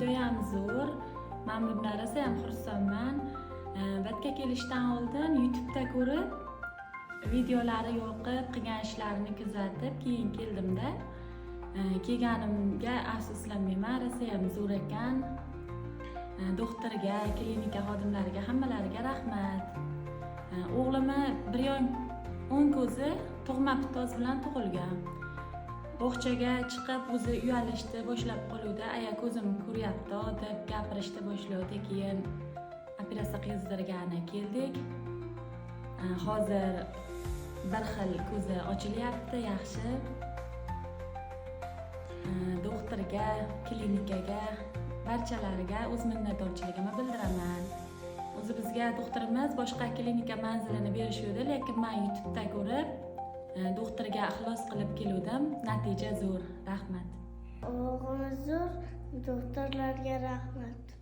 judayam zo'r. Men bundan rosa ham xursandman. Batga kelishdan oldin YouTube'da ko'rib, videolari yoqib, qilgan ishlarini kuzatib, keyin keldimda. Kelganimga afsuslanmayman, rosa ham zo'r ekan. Doktorga, klinika xodimlariga, hammalariga rahmat. O'g'limni 1 oy 10 ko'zi tug'ma pitoz bilan tug'ilgan. Bog'chaga chiqib o'zi uyalishni boshlab qoluvdi. Aya ko'zim ko'ryapti deb gapirishni boshlaydi. Keyin operatsiya qildirgani keldik. Hozir bir xil ko'zi ochilyapti, yaxshi. Doktorga, klinikaga, barchalariga o'z minnatdorchiligimni bildiraman. O'zi bizga doktorimiz boshqa klinika manzilini berishdi, lekin men YouTube'da ko'rib, doktorga ixlos qilib keldim. Natija zo'r. Rahmat. O'g'limiz zo'r, doktorlarga rahmat.